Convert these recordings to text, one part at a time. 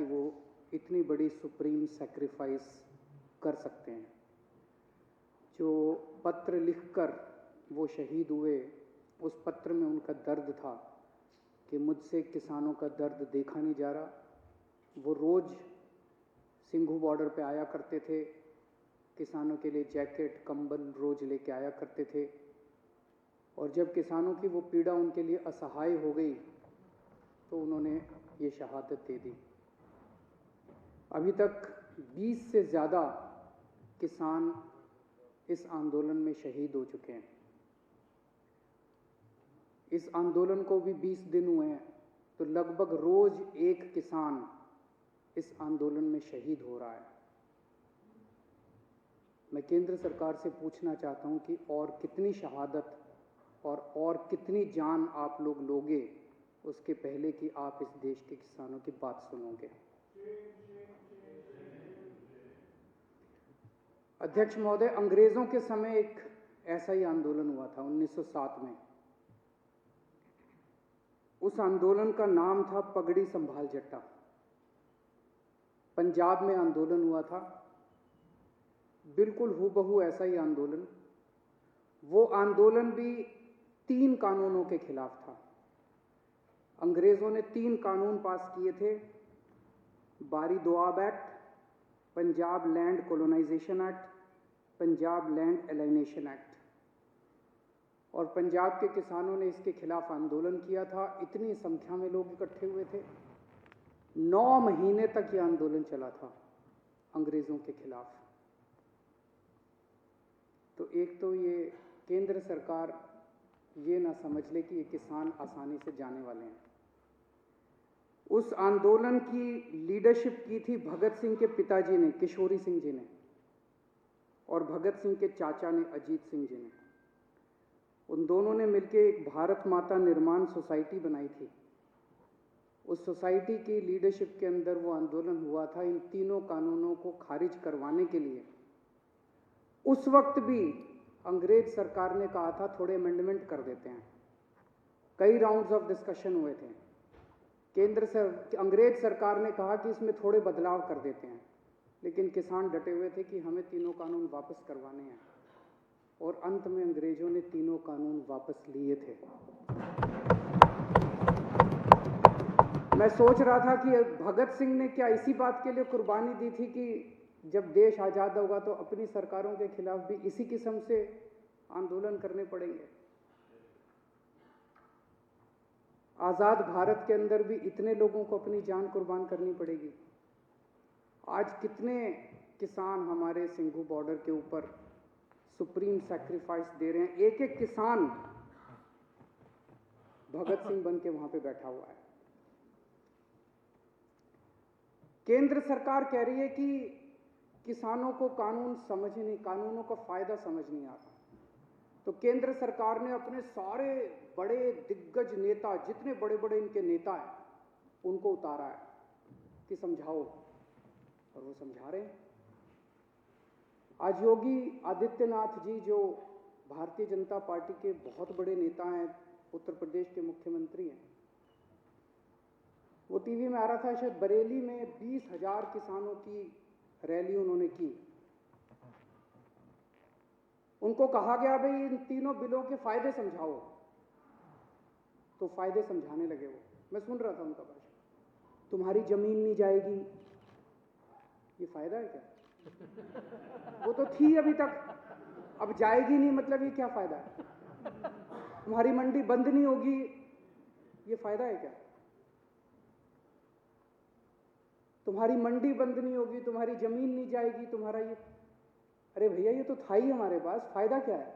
कि वो इतनी बड़ी सुप्रीम सैक्रिफाइस कर सकते हैं। जो पत्र लिखकर वो शहीद हुए, उस पत्र में उनका दर्द था कि मुझसे किसानों का दर्द देखा नहीं जा रहा। वो रोज़ सिंघू बॉर्डर पे आया करते थे, किसानों के लिए जैकेट कंबल रोज़ लेके आया करते थे, और जब किसानों की वो पीड़ा उनके लिए असहाय हो गई तो उन्होंने ये शहादत दे दी। अभी तक 20 से ज़्यादा किसान इस आंदोलन में शहीद हो चुके हैं। इस आंदोलन को भी 20 दिन हुए हैं, तो लगभग रोज एक किसान इस आंदोलन में शहीद हो रहा है। मैं केंद्र सरकार से पूछना चाहता हूं कि और कितनी शहादत और कितनी जान आप लोग लोगे उसके पहले कि आप इस देश के किसानों की बात सुनोगे। अध्यक्ष महोदय, अंग्रेजों के समय एक ऐसा ही आंदोलन हुआ था 1907 में। उस आंदोलन का नाम था पगड़ी संभाल जट्टा। पंजाब में आंदोलन हुआ था, बिल्कुल हूबहू ऐसा ही आंदोलन। वो आंदोलन भी 3 कानूनों के खिलाफ था। अंग्रेजों ने 3 कानून पास किए थे, Bari Doab act, Punjab land colonization act, Punjab land alienation act. और पंजाब के किसानों ने इसके खिलाफ आंदोलन किया था। इतनी संख्या में लोग इकट्ठे हुए थे। 9 महीने तक यह आंदोलन चला था अंग्रेजों के खिलाफ। तो एक तो ये केंद्र सरकार ये ना समझ ले कि ये किसान आसानी से जाने वाले हैं। उस आंदोलन की लीडरशिप की थी भगत सिंह के पिताजी ने, किशोरी सिंह जी ने, और भगत सिंह के चाचा ने, अजीत सिंह जी ने। उन दोनों ने मिलकर एक भारत माता निर्माण सोसाइटी बनाई थी। उस सोसाइटी की लीडरशिप के अंदर वो आंदोलन हुआ था इन 3 कानूनों को खारिज करवाने के लिए। उस वक्त भी अंग्रेज सरकार ने कहा था थोड़े अमेंडमेंट कर देते हैं। कई राउंड्स ऑफ डिस्कशन हुए थे। अंग्रेज सरकार ने कहा कि इसमें थोड़े बदलाव कर देते हैं, लेकिन किसान डटे हुए थे कि हमें 3 कानून वापस करवाने हैं। और अंत में अंग्रेजों ने 3 कानून वापस लिए थे। मैं सोच रहा था कि भगत सिंह ने क्या इसी बात के लिए कुर्बानी दी थी कि जब देश आज़ाद होगा तो अपनी सरकारों के खिलाफ भी इसी किस्म से आंदोलन करने पड़ेंगे। आज़ाद भारत के अंदर भी इतने लोगों को अपनी जान कुर्बान करनी पड़ेगी। आज कितने किसान हमारे सिंघू बॉर्डर के ऊपर सुप्रीम सैक्रिफाइस दे रहे हैं। एक एक किसान भगत सिंह बन के वहां पे बैठा हुआ है। केंद्र सरकार कह रही है कि किसानों को कानूनों का फायदा समझ नहीं आता। तो केंद्र सरकार ने अपने सारे बड़े दिग्गज नेता, जितने बड़े बड़े इनके नेता हैं, उनको उतारा है कि समझाओ, और वो समझा रहे हैं। आज योगी आदित्यनाथ जी, जो भारतीय जनता पार्टी के बहुत बड़े नेता हैं, उत्तर प्रदेश के मुख्यमंत्री हैं, वो टीवी में आ रहा था, शायद बरेली में 20,000 किसानों की रैली उन्होंने की। उनको कहा गया भाई इन 3 बिलों के फायदे समझाओ, तो फायदे समझाने लगे वो। मैं सुन रहा था उनका भाषण। तुम्हारी जमीन नहीं जाएगी, ये फायदा है क्या? वो तो थी अभी तक, अब जाएगी नहीं, मतलब ये क्या फायदा है? तुम्हारी मंडी बंद नहीं होगी, ये फायदा है क्या? तुम्हारी मंडी बंद नहीं होगी, तुम्हारी जमीन नहीं जाएगी, तुम्हारा ये, अरे भैया ये तो था ही हमारे पास, फायदा क्या है?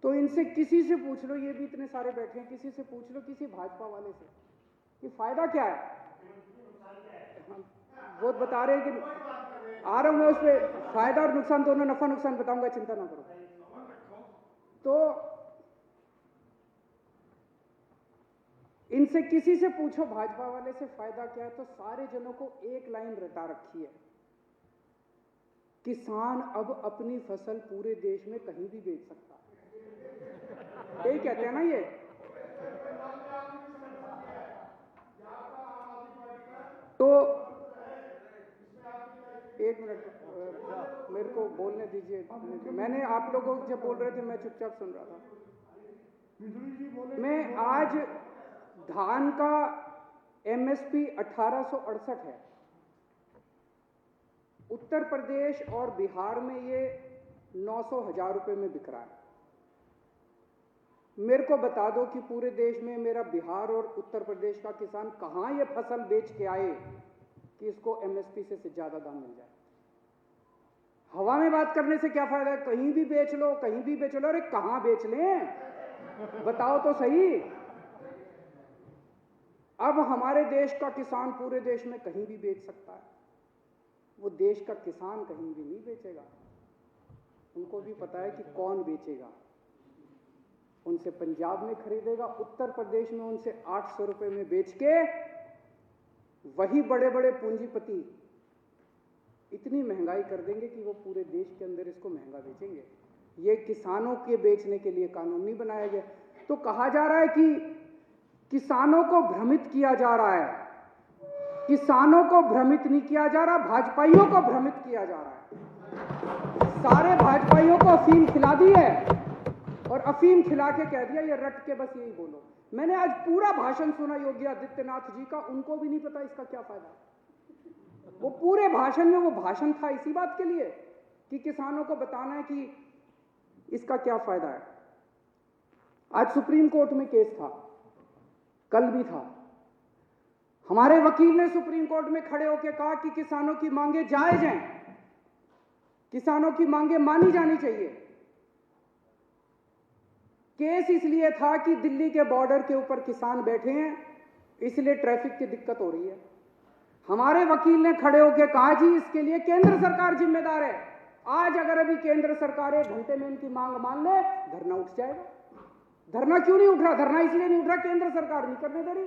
तो इनसे किसी से पूछ लो, ये भी इतने सारे बैठे हैं, किसी से पूछ लो, किसी भाजपा वाले से, कि फायदा क्या है? वो बता रहे हैं कि आ रहा हूं मैं उस पर, फायदा और नुकसान दोनों, नफा नुकसान बताऊंगा, चिंता ना करो। तो इनसे किसी से पूछो भाजपा वाले से फायदा क्या है, तो सारे जनों को एक लाइन रटा रखी है, किसान अब अपनी फसल पूरे देश में कहीं भी बेच सकता है। यही कहते हैं ना ये। तो एक मिनट, मेरे को बोलने दीजिए। मैंने आप लोगों जब बोल रहे थे मैं चुपचाप सुन रहा था। मैं आज धान का MSP 1868 है। उत्तर प्रदेश और बिहार में ये 900,000 रुपए में बिक रहा है। मेरे को बता दो कि पूरे देश में मेरा बिहार और उत्तर प्रदेश का किसान कहां ये फसल बेच के आए कि इसको MSP से ज्यादा दाम मिल जाए। हवा में बात करने से क्या फायदा है? कहीं भी बेच लो, कहीं भी बेच लो। अरे कहां बेच लें, बताओ तो सही। अब हमारे देश का किसान पूरे देश में कहीं भी बेच सकता है। वो देश का किसान कहीं भी नहीं बेचेगा। उनको भी पता है कि कौन बेचेगा। उनसे पंजाब में खरीदेगा, उत्तर प्रदेश में उनसे 800 रुपए में बेच के वही बड़े बड़े पूंजीपति इतनी महंगाई कर देंगे कि वो पूरे देश के अंदर इसको महंगा बेचेंगे। ये किसानों के बेचने के लिए कानून नहीं बनाया गया। तो कहा जा रहा है कि किसानों को भ्रमित किया जा रहा है। किसानों को भ्रमित नहीं किया जा रहा, भाजपाइयों को भ्रमित किया जा रहा है। सारे भाजपाइयों को अफीम खिला दी है और अफीम खिला के कह दिया ये रट के बस यही बोलो। मैंने आज पूरा भाषण सुना योगी आदित्यनाथ जी का, उनको भी नहीं पता इसका क्या फायदा। वो पूरे भाषण में वो भाषण था इसी बात के लिए कि किसानों को बताना है कि इसका क्या फायदा है। आज सुप्रीम कोर्ट में केस था, कल भी था। हमारे वकील ने सुप्रीम कोर्ट में खड़े होकर कहा कि किसानों की मांगे जायज हैं, किसानों की मांगे मानी जानी चाहिए। केस इसलिए था कि दिल्ली के बॉर्डर के ऊपर किसान बैठे हैं, इसलिए ट्रैफिक की दिक्कत हो रही है। हमारे वकील ने खड़े होकर कहा जी इसके लिए केंद्र सरकार जिम्मेदार है। आज अगर अभी केंद्र सरकार 1 घंटे में इनकी मांग मान ले, धरना उठ जाएगा। धरना क्यों नहीं उठ रहा? धरना इसलिए नहीं उठ रहा केंद्र सरकार नहीं करने दे रही।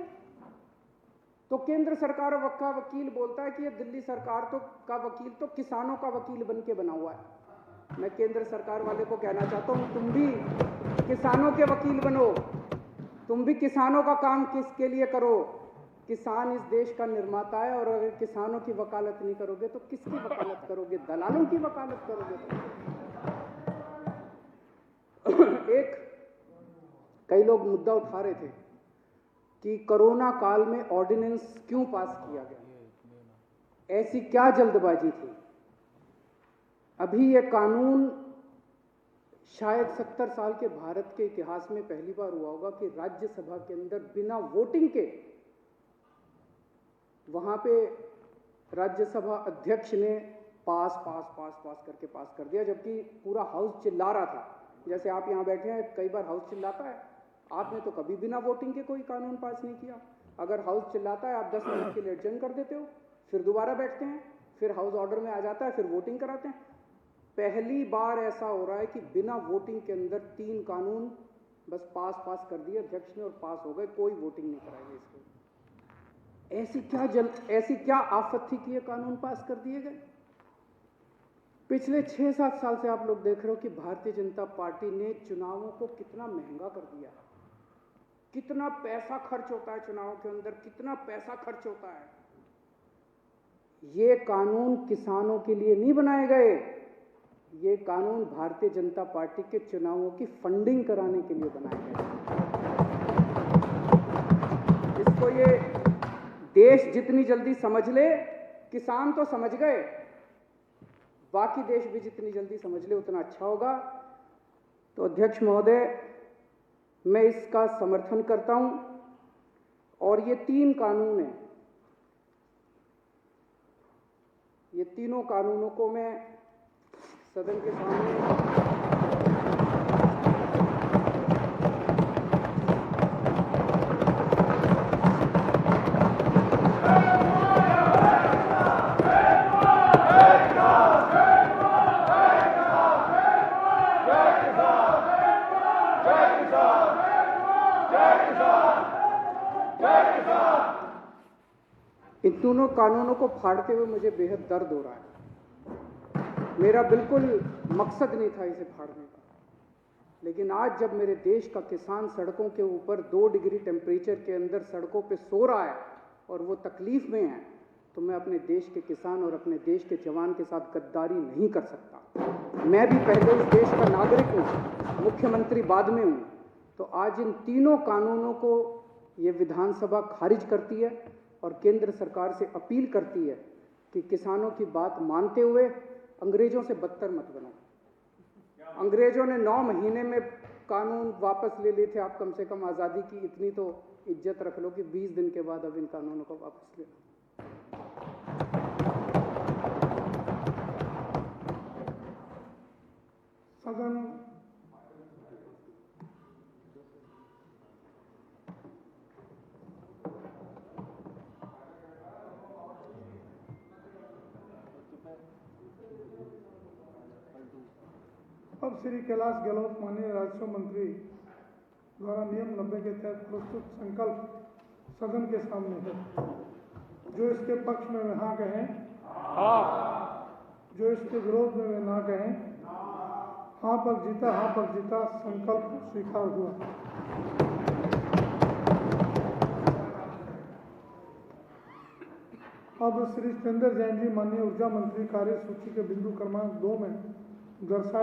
तो केंद्र सरकार का वकील बोलता है कि ये दिल्ली सरकार का वकील तो किसानों का वकील बन के बना हुआ है। मैं केंद्र सरकार वाले को कहना चाहता हूं, तुम भी किसानों के वकील बनो, तुम भी किसानों का काम किसके लिए करो। किसान इस देश का निर्माता है और अगर किसानों की वकालत नहीं करोगे तो किसकी वकालत करोगे? दलालों की वकालत करोगे। एक कई लोग मुद्दा उठा रहे थे कि कोरोना काल में ऑर्डिनेंस क्यों पास किया गया, ऐसी क्या जल्दबाजी थी। अभी यह कानून शायद 70 साल के भारत के इतिहास में पहली बार हुआ होगा कि राज्यसभा के अंदर बिना वोटिंग के, वहां पे राज्यसभा अध्यक्ष ने पास करके पास कर दिया, जबकि पूरा हाउस चिल्ला रहा था। जैसे आप यहां बैठे हैं, कई बार हाउस चिल्लाता है, आपने तो कभी बिना वोटिंग के कोई कानून पास नहीं किया। अगर हाउस चिल्लाता है आप 10 मिनट के लिए एडजर्न कर देते हो, फिर दोबारा बैठते हैं, फिर हाउस ऑर्डर में आ जाता है, फिर वोटिंग कराते हैं। पहली बार ऐसा हो रहा है कि बिना वोटिंग के अंदर 3 कानून बस पास कर दिए अध्यक्ष ने और पास हो गए, कोई वोटिंग नहीं कराई इसको। ऐसी क्या आफत थी कि ये कानून पास कर दिए गए। पिछले 6-7 साल से आप लोग देख रहे हो कि भारतीय जनता पार्टी ने चुनावों को कितना महंगा कर दिया, कितना पैसा खर्च होता है चुनावों के अंदर, कितना पैसा खर्च होता है। ये कानून किसानों के लिए नहीं बनाए गए, ये कानून भारतीय जनता पार्टी के चुनावों की फंडिंग कराने के लिए बनाए गए। इसको ये देश जितनी जल्दी समझ ले, किसान तो समझ गए, बाकी देश भी जितनी जल्दी समझ ले उतना अच्छा होगा। तो अध्यक्ष महोदय, मैं इसका समर्थन करता हूं और ये 3 कानून हैं, ये तीनों कानूनों को मैं सदन के सामने इन दोनों कानूनों को फाड़ते हुए मुझे बेहद दर्द हो रहा है। मेरा बिल्कुल मकसद नहीं था इसे फाड़ने का, लेकिन आज जब मेरे देश का किसान सड़कों के ऊपर 2 डिग्री टेम्परेचर के अंदर सड़कों पे सो रहा है और वो तकलीफ में है, तो मैं अपने देश के किसान और अपने देश के जवान के साथ गद्दारी नहीं कर सकता। मैं भी पहले इस देश का नागरिक हूँ, मुख्यमंत्री बाद में हूँ। तो आज इन तीनों कानूनों को ये विधानसभा खारिज करती है और केंद्र सरकार से अपील करती है कि किसानों की बात मानते हुए अंग्रेजों से बदतर मत बनो। अंग्रेजों ने 9 महीने में कानून वापस ले लिए थे, आप कम से कम आज़ादी की इतनी तो इज्जत रख लो कि 20 दिन के बाद अब इन कानूनों को वापस ले लो। सदन अब श्री कैलाश गहलोत माननीय राजस्व मंत्री द्वारा नियम 90 के तहत प्रस्तुत संकल्प सदन के सामने है। जो इसके पक्ष में वे हाँ कहें, जो इसके विरोध में वे ना कहें। हाँ पर जीता संकल्प स्वीकार हुआ। अब श्री सत्येंद्र जैन जी माननीय ऊर्जा मंत्री कार्य सूची के बिंदु क्रमांक 2 में दर्शाए